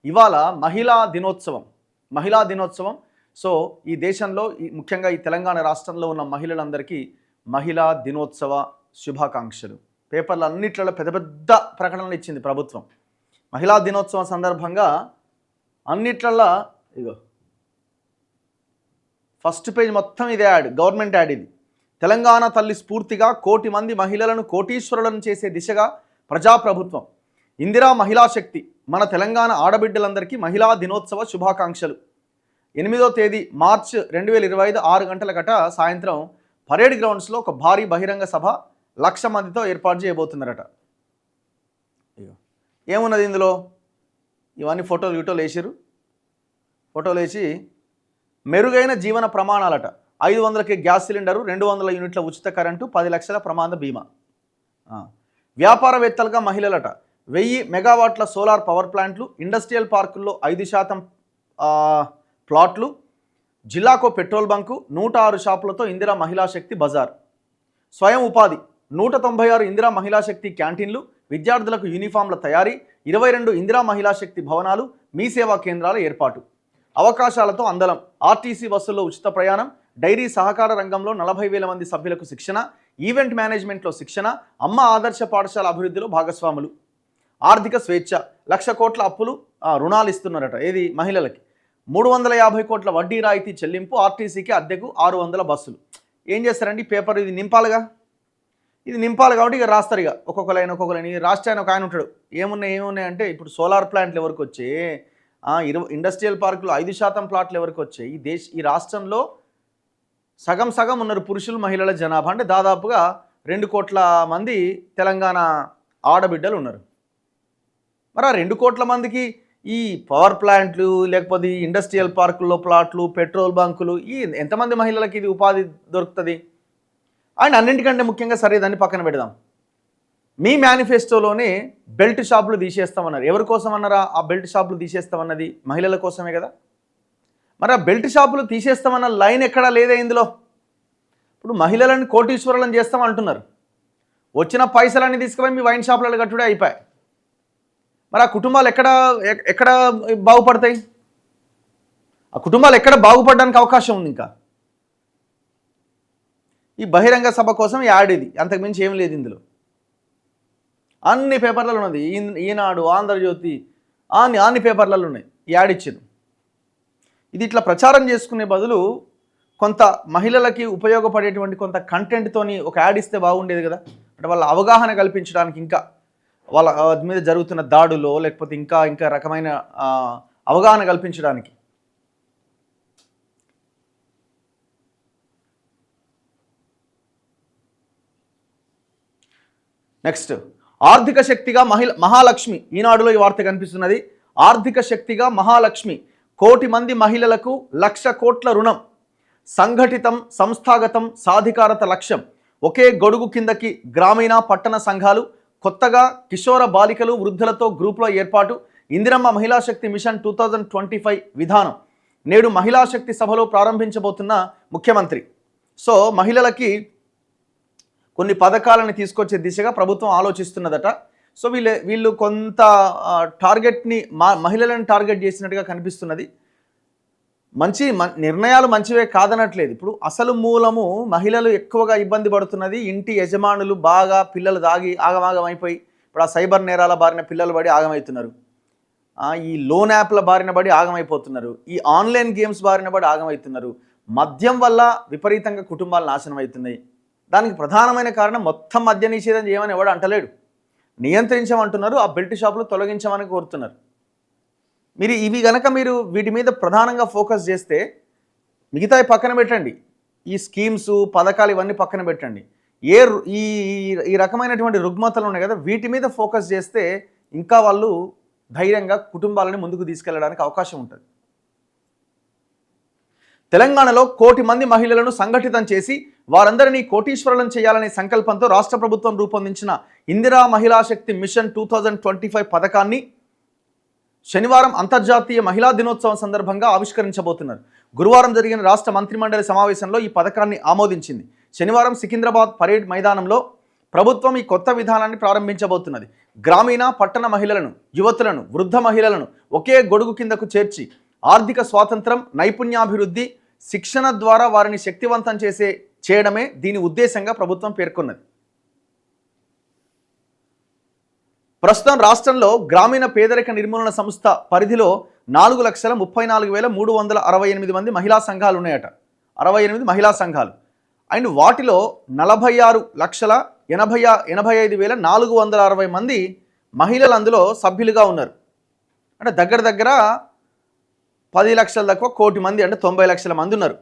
ఇవాళ మహిళా దినోత్సవం. సో ఈ దేశంలో ముఖ్యంగా ఈ తెలంగాణ రాష్ట్రంలో ఉన్న మహిళలందరికీ మహిళా దినోత్సవ శుభాకాంక్షలు. పేపర్లు అన్నిట్లలో పెద్ద పెద్ద ప్రకటనలు ఇచ్చింది ప్రభుత్వం. మహిళా దినోత్సవం సందర్భంగా అన్నిట్లల్లో ఇగో ఫస్ట్ పేజ్ మొత్తం ఇదే యాడ్, గవర్నమెంట్ యాడ్ ఇది. తెలంగాణ తల్లి స్ఫూర్తిగా 1 కోటి మంది మహిళలను కోటీశ్వరులను చేసే దిశగా ప్రజాప్రభుత్వం. ఇందిరా మహిళా శక్తి. మన తెలంగాణ ఆడబిడ్డలందరికీ మహిళా దినోత్సవ శుభాకాంక్షలు. 8వ తేదీ మార్చి 2025 6 గంటల గట సాయంత్రం పరేడ్ గ్రౌండ్స్లో ఒక భారీ బహిరంగ సభ 1,00,000 మందితో ఏర్పాటు చేయబోతున్నారట. ఏమున్నది ఇందులో? ఇవన్నీ ఫోటోలు వేసిరు. ఫోటోలు వేసి మెరుగైన జీవన ప్రమాణాలట. 500కి గ్యాస్ సిలిండరు, 200 యూనిట్ల ఉచిత కరెంటు, 10 లక్షల ప్రమాద బీమా. వ్యాపారవేత్తలుగా మహిళలట. 1000 మెగావాట్ల సోలార్ పవర్ ప్లాంట్లు, ఇండస్ట్రియల్ పార్కుల్లో 5% ప్లాట్లు, జిల్లాకో పెట్రోల్ బంకు, 106 షాపులతో ఇందిరా మహిళా శక్తి బజార్. స్వయం ఉపాధి. 196 ఇందిరా మహిళా శక్తి క్యాంటీన్లు, విద్యార్థులకు యూనిఫామ్ల తయారీ, 22 ఇందిరా మహిళా శక్తి భవనాలు, మీ సేవా కేంద్రాల ఏర్పాటు. అవకాశాలతో అందలం. ఆర్టీసీ బస్సుల్లో ఉచిత ప్రయాణం, డైరీ సహకార రంగంలో 40,000 మంది సభ్యులకు శిక్షణ, ఈవెంట్ మేనేజ్మెంట్లో శిక్షణ, అమ్మ ఆదర్శ పాఠశాల అభివృద్ధిలో భాగస్వాములు. ఆర్థిక స్వేచ్ఛ. 1,00,000 కోట్ల అప్పులు రుణాలు ఇస్తున్నారట. ఏది? మహిళలకి. 350 కోట్ల వడ్డీ రాయితీ చెల్లింపు, ఆర్టీసీకి అద్దెకు 600 బస్సులు. ఏం చేస్తారండి? పేపర్ ఇది నింపాలిగా. ఇది నింపాలి కాబట్టి ఇక రాస్తారు. ఇక ఒక్కొక్క లైన్ రాష్ట్రాన్ని ఒక ఆయన ఉంటాడు. ఏమున్నాయి అంటే ఇప్పుడు సోలార్ ప్లాంట్లు ఎవరికి వచ్చాయి, 20 ఇండస్ట్రియల్ పార్కులు 5% ప్లాట్లు ఎవరికి వచ్చాయి, ఈ రాష్ట్రంలో సగం ఉన్నారు పురుషులు మహిళల జనాభా. అంటే దాదాపుగా 2 కోట్ల మంది తెలంగాణ ఆడబిడ్డలు ఉన్నారు. మరి ఆ 2 కోట్ల మందికి ఈ పవర్ ప్లాంట్లు, లేకపోతే ఈ ఇండస్ట్రియల్ పార్కుల్లో ప్లాట్లు, పెట్రోల్ బంకులు, ఈ ఎంతమంది మహిళలకి ఇది ఉపాధి దొరుకుతుంది? అండ్ అన్నింటికంటే ముఖ్యంగా సరే దాన్ని పక్కన పెడదాం. మీ మేనిఫెస్టోలోనే బెల్ట్ షాపులు తీసేస్తామన్నారు. ఎవరి కోసం అన్నారా? ఆ బెల్ట్ షాపులు తీసేస్తామన్నది మహిళల కోసమే కదా. మరి ఆ బెల్ట్ షాపులు తీసేస్తామన్న లైన్ ఎక్కడా లేదే ఇందులో. ఇప్పుడు మహిళలను కోటీశ్వరులను చేస్తామంటున్నారు. వచ్చిన పైసలన్నీ తీసుకుపోయి మీ వైన్ షాపులలో కట్టుడే అయిపోయాయి. మరి ఆ కుటుంబాలు ఎక్కడ బాగుపడతాయి? ఆ కుటుంబాలు ఎక్కడ బాగుపడడానికి అవకాశం ఉంది? ఇంకా ఈ బహిరంగ సభ కోసం యాడ్ ఇది, అంతకుమించి ఏం లేదు ఇందులో. అన్ని పేపర్లలో ఉన్నది. ఈనాడు, ఆంధ్రజ్యోతి, అన్ని పేపర్లలో ఉన్నాయి యాడ్ ఇచ్చింది. ఇది ఇట్లా ప్రచారం చేసుకునే బదులు కొంత మహిళలకి ఉపయోగపడేటువంటి కొంత కంటెంట్తోని ఒక యాడ్ ఇస్తే బాగుండేది కదా. అంటే వాళ్ళ అవగాహన కల్పించడానికి, ఇంకా వాళ్ళ మీద జరుగుతున్న దాడులో లేకపోతే ఇంకా రకమైన అవగాహన కల్పించడానికి. నెక్స్ట్, ఆర్థిక శక్తిగా మహాలక్ష్మి. ఈనాడులో ఈ వార్త కనిపిస్తున్నది. ఆర్థిక శక్తిగా మహాలక్ష్మి. 1 కోటి మంది మహిళలకు 1,00,000 కోట్ల రుణం. సంఘటితం, సంస్థాగతం, సాధికారత లక్ష్యం. ఒకే గొడుగు కిందకి గ్రామీణ పట్టణ సంఘాలు. కొత్తగా కిషోర బాలికలు, వృద్ధులతో గ్రూపుల ఏర్పాటు. ఇందిరమ్మ మహిళా శక్తి మిషన్ 2025 విధానం. నేడు మహిళా శక్తి సభలో ప్రారంభించబోతున్న ముఖ్యమంత్రి. సో మహిళలకి కొన్ని పథకాలను తీసుకొచ్చే దిశగా ప్రభుత్వం ఆలోచిస్తున్నదట. సో వీళ్ళు కొంత టార్గెట్ని మహిళలను టార్గెట్ చేసినట్టుగా కనిపిస్తున్నది. నిర్ణయాలు మంచివే కాదనట్లేదు. ఇప్పుడు అసలు మూలము మహిళలు ఎక్కువగా ఇబ్బంది పడుతున్నది. ఇంటి యజమానులు బాగా పిల్లలు దాగి ఆగమాగమైపోయి ఇప్పుడు ఆ సైబర్ నేరాల బారిన పిల్లలు పడి ఆగమవుతున్నారు. ఈ లోన్ యాప్ల బారిన పడి ఆగమైపోతున్నారు. ఈ ఆన్లైన్ గేమ్స్ బారిన పడి ఆగమవుతున్నారు. మద్యం వల్ల విపరీతంగా కుటుంబాలు నాశనం అవుతున్నాయి. దానికి ప్రధానమైన కారణం మొత్తం మద్య నిషేధం చేయమని ఎవడు అంటలేడు, నియంత్రించమంటున్నారు. ఆ బెల్ట్ షాపులు తొలగించమని కోరుతున్నారు. మీరు వీటి మీద ప్రధానంగా ఫోకస్ చేస్తే మిగతా పక్కన పెట్టండి. ఈ స్కీమ్స్, పథకాలు ఇవన్నీ పక్కన పెట్టండి. ఈ రకమైనటువంటి రుగ్మతలు ఉన్నాయి కదా, వీటి మీద ఫోకస్ చేస్తే ఇంకా వాళ్ళు ధైర్యంగా కుటుంబాలని ముందుకు తీసుకెళ్లడానికి అవకాశం ఉంటుంది. తెలంగాణలో 1 కోటి మంది మహిళలను సంఘటితం చేసి వారందరినీ కోటీశ్వరులను చేయాలనే సంకల్పంతో రాష్ట్ర ప్రభుత్వం రూపొందించిన ఇందిరా మహిళా శక్తి మిషన్ 2025 పథకాన్ని శనివారం అంతర్జాతీయ మహిళా దినోత్సవం సందర్భంగా ఆవిష్కరించబోతున్నారు. గురువారం జరిగిన రాష్ట్ర మంత్రిమండలి సమావేశంలో ఈ పథకాన్ని ఆమోదించింది. శనివారం సికింద్రాబాద్ పరేడ్ మైదానంలో ప్రభుత్వం ఈ కొత్త విధానాన్ని ప్రారంభించబోతున్నది. గ్రామీణ పట్టణ మహిళలను, యువతులను, వృద్ధ మహిళలను ఒకే గొడుగు కిందకు చేర్చి ఆర్థిక స్వాతంత్రం, నైపుణ్యాభివృద్ధి, శిక్షణ ద్వారా వారిని శక్తివంతం చేయడమే దీని ఉద్దేశంగా ప్రభుత్వం పేర్కొన్నది. ప్రస్తుతం రాష్ట్రంలో గ్రామీణ పేదరిక నిర్మూలన సంస్థ పరిధిలో 4,34,368 మంది మహిళా సంఘాలు ఉన్నాయట. 68 మహిళా సంఘాలు. అండ్ వాటిలో 46,85,460 మంది మహిళలు అందులో సభ్యులుగా ఉన్నారు. అంటే దగ్గర దగ్గర 10 లక్షల దాకా 1 కోటి మంది, అంటే 90 లక్షల మంది ఉన్నారు.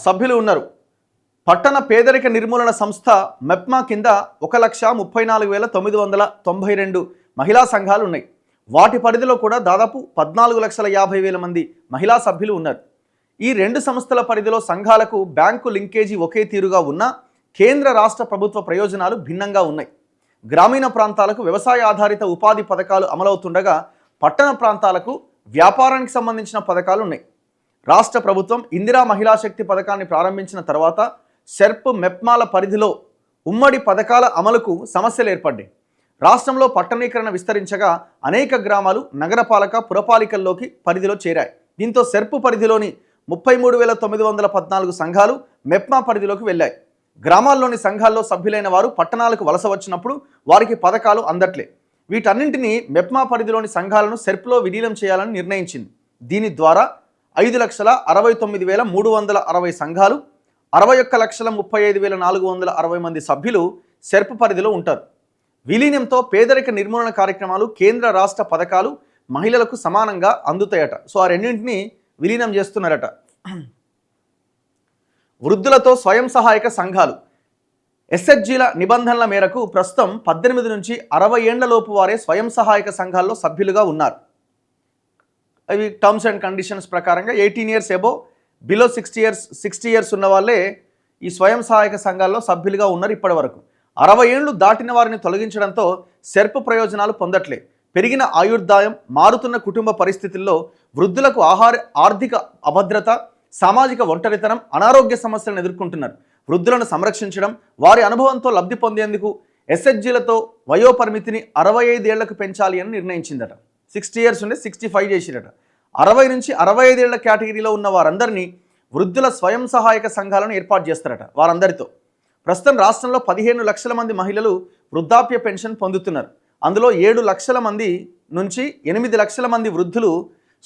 సభ్యులు ఉన్నారు. పట్టణ పేదరిక నిర్మూలన సంస్థ మెప్మా కింద 1,34,992 మహిళా సంఘాలు ఉన్నాయి. వాటి పరిధిలో కూడా దాదాపు 14,50,000 మంది మహిళా సభ్యులు ఉన్నారు. ఈ రెండు సంస్థల పరిధిలో సంఘాలకు బ్యాంకు లింకేజీ ఒకే తీరుగా ఉన్నా కేంద్ర రాష్ట్ర ప్రభుత్వ ప్రయోజనాలు భిన్నంగా ఉన్నాయి. గ్రామీణ ప్రాంతాలకు వ్యవసాయ ఆధారిత ఉపాధి పథకాలు అమలవుతుండగా పట్టణ ప్రాంతాలకు వ్యాపారానికి సంబంధించిన పథకాలు ఉన్నాయి. రాష్ట్ర ప్రభుత్వం ఇందిరా మహిళా శక్తి పథకాన్ని ప్రారంభించిన తర్వాత సెర్ప్, మెప్మాల పరిధిలో ఉమ్మడి పథకాల అమలుకు సమస్యలు ఏర్పడ్డాయి. రాష్ట్రంలో పట్టణీకరణ విస్తరించగా అనేక గ్రామాలు నగరపాలక, పురపాలికల్లోకి పరిధిలో చేరాయి. దీంతో సెర్ప్ పరిధిలోని 33,914 సంఘాలు మెప్మా పరిధిలోకి వెళ్ళాయి. గ్రామాల్లోని సంఘాల్లో సభ్యులైన వారు పట్టణాలకు వలస వచ్చినప్పుడు వారికి పథకాలు అందట్లే. వీటన్నింటినీ మెప్మా పరిధిలోని సంఘాలను సెర్ప్లో విలీనం చేయాలని నిర్ణయించింది. దీని ద్వారా 5,69,360 సంఘాలు, 61,35,460 మంది సభ్యులు సెర్ప్ పరిధిలో ఉంటారు. విలీనంతో పేదరిక నిర్మూలన కార్యక్రమాలు, కేంద్ర రాష్ట్ర పథకాలు మహిళలకు సమానంగా అందుతాయట. సో ఆ రెండింటినీ విలీనం చేస్తున్నారట. వృద్ధులతో స్వయం సహాయక సంఘాలు ఎస్హెచ్జీల నిబంధనల మేరకు ప్రస్తుతం 18 నుంచి 60 ఏండ్ల లోపు వారే స్వయం సహాయక సంఘాల్లో సభ్యులుగా ఉన్నారు. అవి టర్మ్స్ అండ్ కండిషన్స్ ప్రకారంగా 18 ఇయర్స్ ఎబో, బిలో 60 ఇయర్స్ ఉన్న వాళ్ళే ఈ స్వయం సహాయక సంఘాల్లో సభ్యులుగా ఉన్నారు. ఇప్పటి వరకు 60 ఏళ్లు దాటిన వారిని తొలగించడంతో సెర్ప్ ప్రయోజనాలు పొందట్లే. పెరిగిన ఆయుర్దాయం, మారుతున్న కుటుంబ పరిస్థితుల్లో వృద్ధులకు ఆర్థిక అభద్రత, సామాజిక ఒంటరితనం, అనారోగ్య సమస్యలను ఎదుర్కొంటున్నారు. వృద్ధులను సంరక్షించడం, వారి అనుభవంతో లబ్ధి పొందేందుకు ఎస్హెచ్జీలతో వయోపరిమితిని 65 ఏళ్లకు పెంచాలి అని నిర్ణయించిందట. 60 ఇయర్స్ ఉండే 65 చేసిరట. 60 నుంచి 65 ఏళ్ల కేటగిరీలో ఉన్న వారందరినీ వృద్ధుల స్వయం సహాయక సంఘాలను ఏర్పాటు చేస్తారట. వారందరితో ప్రస్తుతం రాష్ట్రంలో 15 లక్షల మంది మహిళలు వృద్ధాప్య పెన్షన్ పొందుతున్నారు. అందులో 7 లక్షల మంది నుంచి 8 లక్షల మంది వృద్ధులు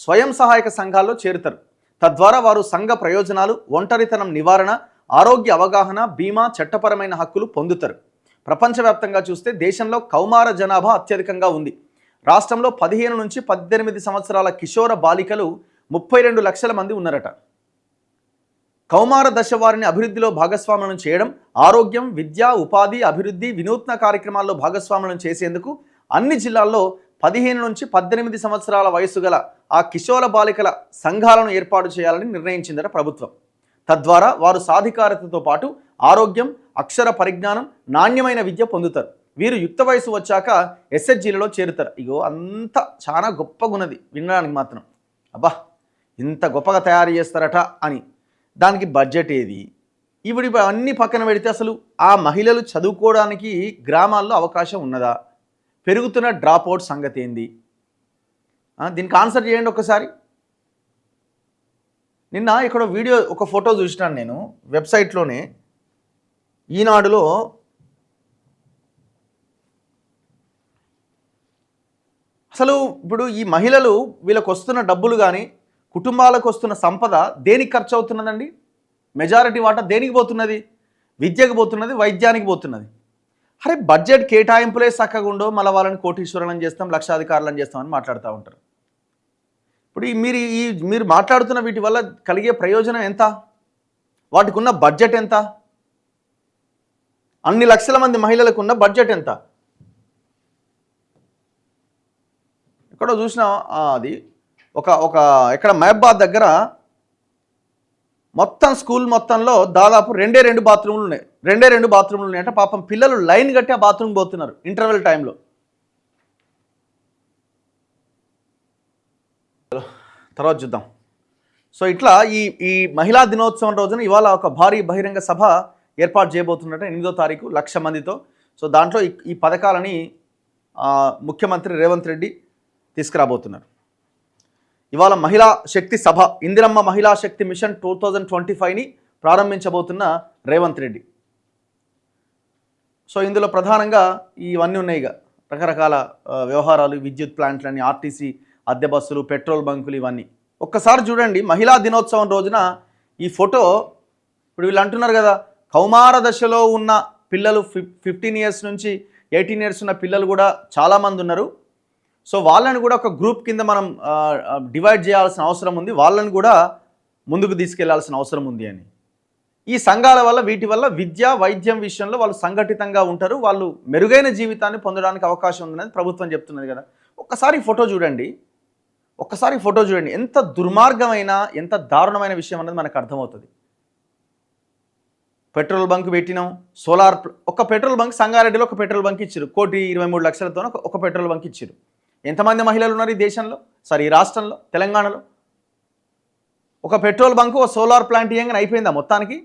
స్వయం సహాయక సంఘాల్లో చేరుతారు. తద్వారా వారు సంఘ ప్రయోజనాలు, ఒంటరితనం నివారణ, ఆరోగ్య అవగాహన, బీమా, చట్టపరమైన హక్కులు పొందుతారు. ప్రపంచవ్యాప్తంగా చూస్తే దేశంలో కౌమార జనాభా అత్యధికంగా ఉంది. రాష్ట్రంలో 15 నుంచి 18 సంవత్సరాల కిషోర బాలికలు 32 లక్షల మంది ఉన్నారట. కౌమార దశ వారిని అభివృద్ధిలో భాగస్వాములను చేయడం, ఆరోగ్యం, విద్య, ఉపాధి, అభివృద్ధి, వినూత్న కార్యక్రమాల్లో భాగస్వాములను చేసేందుకు అన్ని జిల్లాల్లో 15 నుంచి 18 సంవత్సరాల వయసు గల ఆ కిషోర బాలికల సంఘాలను ఏర్పాటు చేయాలని నిర్ణయించిందట ప్రభుత్వం. తద్వారా వారు సాధికారతతో పాటు ఆరోగ్యం, అక్షర పరిజ్ఞానం, నాణ్యమైన విద్య పొందుతారు. వీరు యుక్త వయసు వచ్చాక ఎస్హెచ్జీలలో చేరుతారు. ఇగో అంత చాలా గొప్పగా ఉన్నది వినడానికి మాత్రం. అబ్బా ఇంత గొప్పగా తయారు చేస్తారట అని. దానికి బడ్జెట్ ఏది? ఇప్పుడు అన్ని పక్కన పెడితే అసలు ఆ మహిళలు చదువుకోవడానికి గ్రామాల్లో అవకాశం ఉన్నదా? పెరుగుతున్న డ్రాప్ అవుట్ సంగతి ఏంది? దీనికి ఆన్సర్ చేయండి ఒకసారి. నిన్న ఇక్కడ వీడియో, ఒక ఫోటో చూసినాను నేను వెబ్సైట్లోనే, ఈనాడులో. అసలు ఇప్పుడు ఈ మహిళలు, వీళ్ళకు వస్తున్న డబ్బులు కానీ, కుటుంబాలకు వస్తున్న సంపద దేనికి ఖర్చు అవుతున్నదండి? మెజారిటీ వాటా దేనికి పోతున్నది? విద్యకు పోతున్నది, వైద్యానికి పోతున్నది. అరే బడ్జెట్ కేటాయింపులే చక్కగా ఉండో మళ్ళీ వాళ్ళని కోటీశ్వరులను చేస్తాం, లక్షాధికారులను చేస్తామని మాట్లాడుతూ ఉంటారు. ఇప్పుడు మీరు మాట్లాడుతున్న వీటి వల్ల కలిగే ప్రయోజనం ఎంత? వాటికి ఉన్న బడ్జెట్ ఎంత? అన్ని లక్షల మంది మహిళలకు ఉన్న బడ్జెట్ ఎంత? ఎక్కడో చూసిన అది ఒక ఎక్కడ మహబాద్ దగ్గర మొత్తం స్కూల్ మొత్తంలో దాదాపు 2 బాత్రూమ్లు ఉన్నాయి. 2 బాత్రూమ్లు ఉన్నాయి అంటే పాపం పిల్లలు లైన్ కట్టి ఆ బాత్రూమ్ పోతున్నారు ఇంటర్వెల్ టైంలో. తర్వాత చూద్దాం. సో ఇట్లా ఈ ఈ మహిళా దినోత్సవం రోజున ఇవాళ ఒక భారీ బహిరంగ సభ ఏర్పాటు చేయబోతున్నట్టు 8వ తారీఖు 1,00,000 మందితో. సో దాంట్లో ఈ పథకాలని ముఖ్యమంత్రి రేవంత్ రెడ్డి తీసుకురాబోతున్నారు. ఇవాళ మహిళా శక్తి సభ, ఇందిరమ్మ మహిళా శక్తి మిషన్ 2025ని ప్రారంభించబోతున్న రేవంత్ రెడ్డి. సో ఇందులో ప్రధానంగా ఇవన్నీ ఉన్నాయి, రకరకాల వ్యవహారాలు, విద్యుత్ ప్లాంట్లని, ఆర్టీసీ అద్దె బస్సులు, పెట్రోల్ బంకులు, ఇవన్నీ ఒక్కసారి చూడండి. మహిళా దినోత్సవం రోజున ఈ ఫోటో, ఇప్పుడు వీళ్ళు అంటున్నారు కదా, కౌమార దశలో ఉన్న పిల్లలు 15 ఇయర్స్ నుంచి 18 ఇయర్స్ ఉన్న పిల్లలు కూడా చాలామంది ఉన్నారు. సో వాళ్ళని కూడా ఒక గ్రూప్ కింద మనం డివైడ్ చేయాల్సిన అవసరం ఉంది, వాళ్ళని కూడా ముందుకు తీసుకెళ్లాల్సిన అవసరం ఉంది అని. ఈ సంఘాల వల్ల, వీటి వల్ల విద్య వైద్యం విషయంలో వాళ్ళు సంఘటితంగా ఉంటారు, వాళ్ళు మెరుగైన జీవితాన్ని పొందడానికి అవకాశం ఉందనేది ప్రభుత్వం చెప్తున్నది కదా. ఒక్కసారి ఫోటో చూడండి, ఎంత దుర్మార్గమైన, ఎంత దారుణమైన విషయం అన్నది మనకు అర్థమవుతుంది. పెట్రోల్ బంక్ పెట్టినాం, సోలార్, ఒక పెట్రోల్ బంక్ సంగారెడ్డిలో ఒక పెట్రోల్ బంక్ ఇచ్చారు, 1,23,00,000తో ఒక పెట్రోల్ బంక్ ఇచ్చారు. ఎంతమంది మహిళలు ఉన్నారు ఈ దేశంలో, ఈ రాష్ట్రంలో, తెలంగాణలో? ఒక పెట్రోల్ బంకు, ఒక సోలార్ ప్లాంట్ ఇయ్యంగానే అయిపోయిందా మొత్తానికి?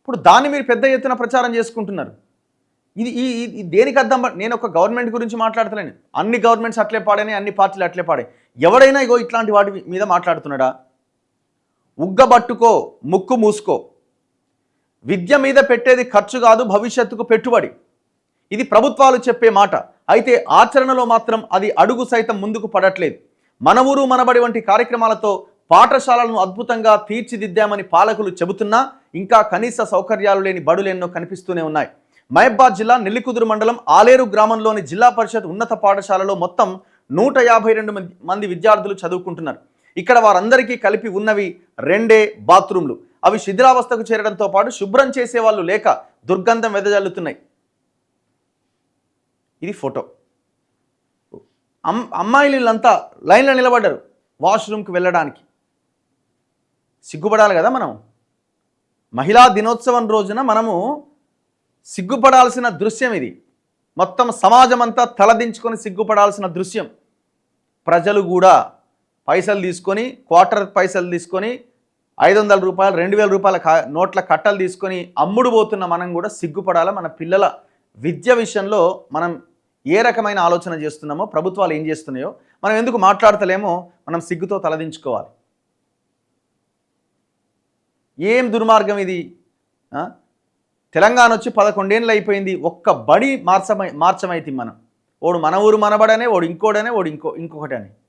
ఇప్పుడు దాన్ని మీరు పెద్ద ఎత్తున ప్రచారం చేసుకుంటున్నారు. ఇది దేనికి అర్థం? నేను ఒక గవర్నమెంట్ గురించి మాట్లాడతలేను, అన్ని గవర్నమెంట్స్ అట్లే పాడాయి, అన్ని పార్టీలు అట్లే పాడాయి. ఎవడైనా ఇట్లాంటి వాటి మీద మాట్లాడుతున్నాడా? ఉగ్గబట్టుకో, ముక్కు మూసుకో. విద్య మీద పెట్టేది ఖర్చు కాదు, భవిష్యత్తుకు పెట్టుబడి. ఇది ప్రభుత్వాలు చెప్పే మాట, అయితే ఆచరణలో మాత్రం అది అడుగు సైతం ముందుకు పడట్లేదు. మన ఊరు మనబడి వంటి కార్యక్రమాలతో పాఠశాలలను అద్భుతంగా తీర్చిదిద్దామని పాలకులు చెబుతున్నా ఇంకా కనీస సౌకర్యాలు లేని బడులెన్నో కనిపిస్తూనే ఉన్నాయి. మహబాద్ జిల్లా నెల్లికుదురు మండలం ఆలేరు గ్రామంలోని జిల్లా పరిషత్ ఉన్నత పాఠశాలలో మొత్తం 152 మంది విద్యార్థులు చదువుకుంటున్నారు. ఇక్కడ వారందరికీ కలిపి ఉన్నవి 2 బాత్రూమ్లు. అవి శిథిలావస్థకు చేరడంతో పాటు శుభ్రం చేసేవాళ్ళు లేక దుర్గంధం వెదజల్లుతున్నాయి. ఇది ఫోటో. అమ్మాయిలంతా లైన్లో నిలబడ్డారు వాష్రూమ్కి వెళ్ళడానికి. సిగ్గుపడాలి కదా మనం. మహిళా దినోత్సవం రోజున మనము సిగ్గుపడాల్సిన దృశ్యం ఇది. మొత్తం సమాజం అంతా తలదించుకొని సిగ్గుపడాల్సిన దృశ్యం. ప్రజలు కూడా పైసలు తీసుకొని, క్వార్టర్ పైసలు తీసుకొని, 500 రూపాయలు, 2000 రూపాయల నోట్ల కట్టలు తీసుకొని అమ్ముడు పోతున్న మనం కూడా సిగ్గుపడాలి. మన పిల్లల విద్య విషయంలో మనం ఏ రకమైన ఆలోచన చేస్తున్నామో, ప్రభుత్వాలు ఏం చేస్తున్నాయో మనం ఎందుకు మాట్లాడతలేమో మనం సిగ్గుతో తలదించుకోవాలి. ఏం దుర్మార్గం ఇది! తెలంగాణ వచ్చి 11 ఏళ్ళు అయిపోయింది, ఒక్క బడి మార్చమైతే మనం. ఓడు మన ఊరు మనబడనే, ఓడు ఇంకోడనే, ఓడు ఇంకొకటి అని.